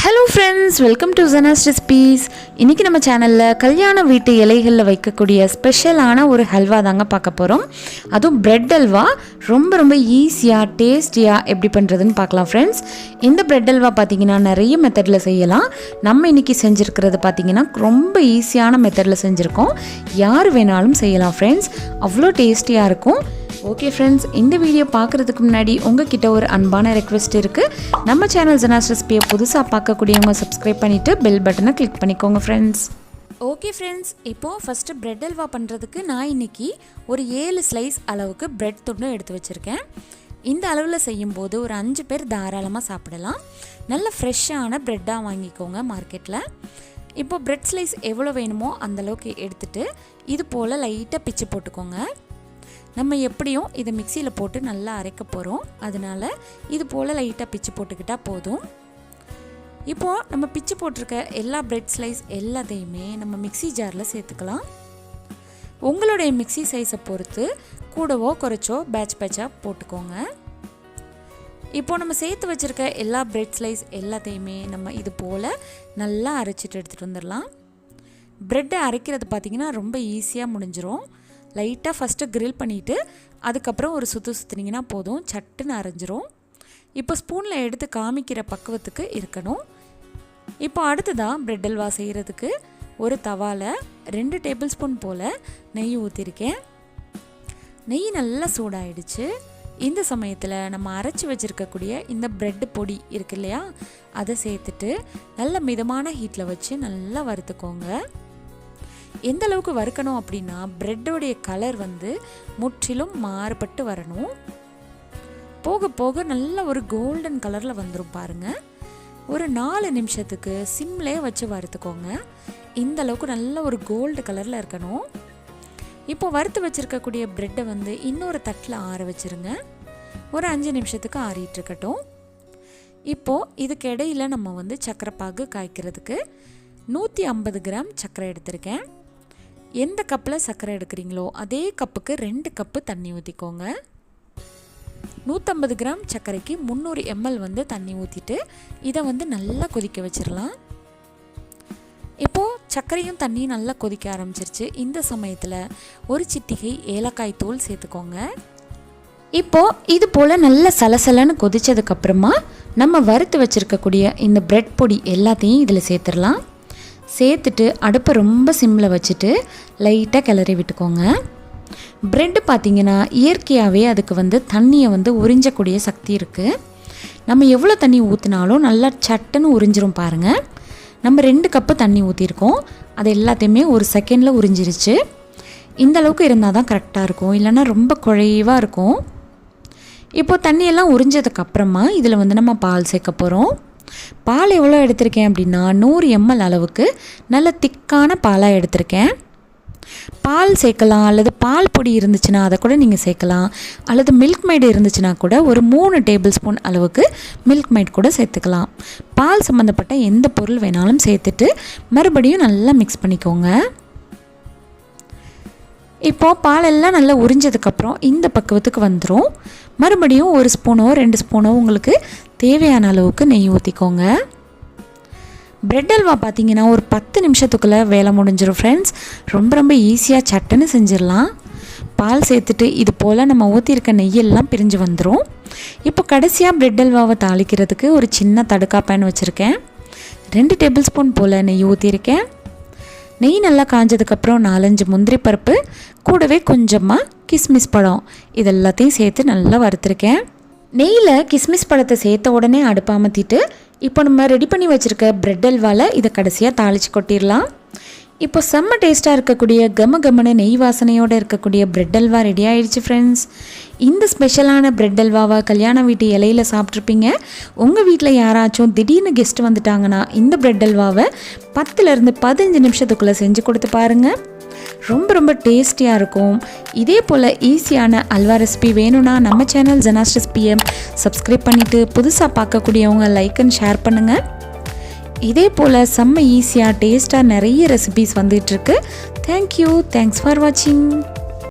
Hello friends, welcome to Halwa Recipes. இன்னைக்கு நம்ம சேனல்ல கல்யாண வீட்டு இலைகள்ல வைக்கக்கூடிய ஸ்பெஷலான ஒரு ஹல்வா தாங்க பார்க்க போறோம். அதுவும் பிரெட் ஹல்வா ரொம்ப ஈஸியா டேஸ்டியா எப்படி பண்றதுன்னு பார்க்கலாம் friends. இந்த பிரெட் ஹல்வா பாத்தீங்கன்னா நிறைய மெத்தட்ல செய்யலாம். நம்ம இன்னைக்கு செஞ்சிருக்கிறது பாத்தீங்கன்னா ரொம்ப ஈஸியான மெத்தட்ல செஞ்சிருக்கோம். யார் வேணாலும் செய்யலாம் friends. அவ்ளோ டேஸ்டியா இருக்கும். ஓகே ஃப்ரெண்ட்ஸ், இந்த வீடியோ பார்க்குறதுக்கு முன்னாடி உங்ககிட்ட ஒரு அன்பான ரெக்வெஸ்ட் இருக்குது. நம்ம சேனல் ஹல்வா ரெசிபியை புதுசாக பார்க்கக்கூடியவங்க சப்ஸ்கிரைப் பண்ணிவிட்டு பெல் பட்டனை கிளிக் பண்ணிக்கோங்க ஃப்ரெண்ட்ஸ். ஓகே ஃப்ரெண்ட்ஸ், இப்போது ஃபஸ்ட்டு பிரெட் ஹல்வா பண்ணுறதுக்கு நான் இன்றைக்கி ஒரு 7 ஸ்லைஸ் அளவுக்கு பிரெட் துண்டும் எடுத்து வச்சுருக்கேன். இந்த அளவில் செய்யும்போது ஒரு 5 பேர் தாராளமாக சாப்பிடலாம். நல்ல ஃப்ரெஷ்ஷான ப்ரெட்டாக வாங்கிக்கோங்க மார்க்கெட்டில். இப்போது பிரெட் ஸ்லைஸ் எவ்வளோ வேணுமோ அந்தளவுக்கு எடுத்துகிட்டு இது போல் லைட்டாக பிச்சு போட்டுக்கோங்க. நம்ம எப்படியும் இதை மிக்சியில் போட்டு நல்லா அரைக்க போகிறோம், அதனால் இது போல் லைட்டாக பிச்சு போட்டுக்கிட்டால் போதும். இப்போது நம்ம பிச்சு போட்டிருக்க எல்லா பிரெட் ஸ்லைஸ் எல்லாத்தையுமே நம்ம மிக்சி ஜாரில் சேர்த்துக்கலாம். உங்களுடைய மிக்சி சைஸை பொறுத்து கூடவோ குறைச்சோ பேட்சாக போட்டுக்கோங்க. இப்போது நம்ம சேர்த்து வச்சுருக்க எல்லா பிரெட் ஸ்லைஸ் எல்லாத்தையுமே நம்ம இது போல் நல்லா அரைச்சிட்டு எடுத்துகிட்டு வந்துடலாம். ப்ரெட்டை அரைக்கிறது பார்த்திங்கன்னா ரொம்ப ஈஸியாக முடிஞ்சிரும். லைட்டாக ஃபஸ்ட்டு கிரில் பண்ணிவிட்டு அதுக்கப்புறம் ஒரு சுற்றினீங்கன்னா போதும், சட்டுன்னு அரைஞ்சிரும். இப்போ ஸ்பூனில் எடுத்து காமிக்கிற பக்குவத்துக்கு இருக்கணும். இப்போ அடுத்ததான் பிரெட் ஹல்வா செய்கிறதுக்கு ஒரு தவாவில் 2 டேபிள் ஸ்பூன் போல் நெய் ஊற்றிருக்கேன். நெய் நல்லா சூடாயிடுச்சு. இந்த சமயத்தில் நம்ம அரைச்சி வச்சுருக்கக்கூடிய இந்த பிரெட் பொடி இருக்கு இல்லையா, அதை சேர்த்துட்டு நல்ல மிதமான ஹீட்டில் வச்சு நல்லா வறுத்துக்கோங்க. எந்த அளவுக்கு வறுக்கணும் அப்படின்னா பிரெட்டோடைய கலர் முற்றிலும் மாறுபட்டு வரணும். போக போக நல்ல ஒரு கோல்டன் கலரில் வந்துடும் பாருங்கள். ஒரு 4 நிமிஷத்துக்கு சிம்லேயே வச்சு வறுத்துக்கோங்க. இந்த அளவுக்கு நல்ல ஒரு கோல்டு கலரில் இருக்கணும். இப்போ வறுத்து வச்சுருக்கக்கூடிய பிரெட்டை இன்னொரு தட்டில் ஆற வச்சுருங்க. ஒரு 5 நிமிஷத்துக்கு ஆறிட்டு இருக்கட்டும். இப்போது இதுக்கு இடையில் நம்ம சர்க்கரை பாகு காய்க்கிறதுக்கு 150 கிராம் சர்க்கரை எடுத்திருக்கேன். எந்த கப்பில் சர்க்கரை எடுக்கிறீங்களோ அதே கப்புக்கு 2 கப்பு தண்ணி ஊற்றிக்கோங்க. 150 கிராம் சர்க்கரைக்கு 300 ml தண்ணி ஊற்றிட்டு இதை நல்லா கொதிக்க வச்சிடலாம். இப்போது சர்க்கரையும் தண்ணியும் நல்லா கொதிக்க ஆரம்பிச்சிருச்சு. இந்த சமயத்தில் ஒரு சிட்டிகை ஏலக்காய் தூள் சேர்த்துக்கோங்க. இப்போது இது போல் நல்லா சலசலன்னு கொதித்ததுக்கப்புறமா நம்ம வறுத்து வச்சுருக்கக்கூடிய இந்த பிரெட் பொடி எல்லாத்தையும் இதில் சேர்த்துடலாம். சேர்த்துட்டு அடுப்பை ரொம்ப சிம்மில் வச்சுட்டு லைட்டாக கிளறி விட்டுக்கோங்க. பிரெட்டு பார்த்திங்கன்னா இயற்கையாகவே அதுக்கு தண்ணியை உறிஞ்சக்கூடிய சக்தி இருக்குது. நம்ம எவ்வளோ தண்ணி ஊற்றினாலும் நல்லா சட்டுன்னு உறிஞ்சிரும் பாருங்கள். நம்ம 2 கப்பு தண்ணி ஊற்றிருக்கோம், அது எல்லாத்தையுமே ஒரு செகண்டில் உறிஞ்சிருச்சு. இந்த அளவுக்கு இருந்தால் தான் கரெக்டாக இருக்கும், இல்லைன்னா ரொம்ப குழைவாக இருக்கும். இப்போது தண்ணியெல்லாம் உறிஞ்சதுக்கப்புறமா இதில் நம்ம பால் சேர்க்க போகிறோம். பால் எவ்வளோ எடுத்திருக்கேன் அப்படின்னா 100 ml அளவுக்கு நல்ல திக்கான பாலாக எடுத்திருக்கேன். பால் சேர்க்கலாம், அல்லது பால் பொடி இருந்துச்சுன்னா அதை கூட நீங்கள் சேர்க்கலாம், அல்லது மில்க் மைடு இருந்துச்சுன்னா கூட ஒரு 3 டேபிள் ஸ்பூன் அளவுக்கு மில்க் மைட் கூட சேர்த்துக்கலாம். பால் சம்மந்தப்பட்ட எந்த பொருள் வேணாலும் சேர்த்துட்டு மறுபடியும் நல்லா மிக்ஸ் பண்ணிக்கோங்க. இப்போது பாலெல்லாம் நல்லா உறிஞ்சதுக்கப்புறம் இந்த பக்குவத்துக்கு வந்துடும். மறுபடியும் 1 ஸ்பூனோ 2 ஸ்பூனோ உங்களுக்கு தேவையான அளவுக்கு நெய் ஊற்றிக்கோங்க. பிரெட் ஹல்வா பார்த்திங்கன்னா ஒரு 10 நிமிஷத்துக்குள்ளே வேலை முடிஞ்சிடும் ஃப்ரெண்ட்ஸ். ரொம்ப ஈஸியாக சட்டுன்னு செஞ்சிடலாம். பால் சேர்த்துட்டு இது போல் நம்ம ஊற்றிருக்க நெய்யெல்லாம் பிரிஞ்சு வந்துடும். இப்போ கடைசியாக பிரெட் ஹல்வாவை தாளிக்கிறதுக்கு ஒரு சின்ன தடுக்கா பேன் வச்சுருக்கேன். 2 டேபிள் ஸ்பூன் போல் நெய் ஊற்றிருக்கேன். நெய் நல்லா காஞ்சதுக்கப்புறம் 4-5 முந்திரி பருப்பு, கூடவே கொஞ்சமாக கிஸ்மிஸ் பழம், இது எல்லாத்தையும் சேர்த்து நல்லா வறுத்துருக்கேன். நெய்யில் கிஸ்மிஸ் பழத்தை சேர்த்த உடனே அடுப்பு அமர்த்திட்டு இப்போ நம்ம ரெடி பண்ணி வச்சுருக்க பிரெட் ஹல்வாவில் இதை கடைசியாக தாளித்து கொட்டிடலாம். இப்போ செம்ம டேஸ்ட்டாக இருக்கக்கூடிய கம நெய் வாசனையோடு இருக்கக்கூடிய பிரெட் ஹல்வா ரெடி ஆகிடுச்சு ஃப்ரெண்ட்ஸ். இந்த ஸ்பெஷலான பிரெட் ஹல்வாவை கல்யாண வீட்டு இலையில் சாப்பிட்ருப்பீங்க. உங்கள் வீட்டில் யாராச்சும் திடீர்னு கெஸ்ட் வந்துட்டாங்கன்னா இந்த பிரெட் ஹல்வாவை 10லேருந்து 15 நிமிஷத்துக்குள்ளே செஞ்சு கொடுத்து பாருங்கள். ரொம்ப டேஸ்டியாக இருக்கும். இதே போல் ஈஸியான ஹல்வா ரெசிபி வேணும்னா நம்ம சேனல் ஹல்வா ரெசிபியை சப்ஸ்கிரைப் பண்ணிவிட்டு புதுசாக பார்க்கக்கூடியவங்க லைக் அண்ட் ஷேர் பண்ணுங்கள். இதே போல் செம்ம ஈஸியாக டேஸ்ட்டாக நிறைய ரெசிபிஸ் வந்துட்டுருக்கு. தேங்க்யூ, தேங்க்ஸ் ஃபார் வாட்சிங்.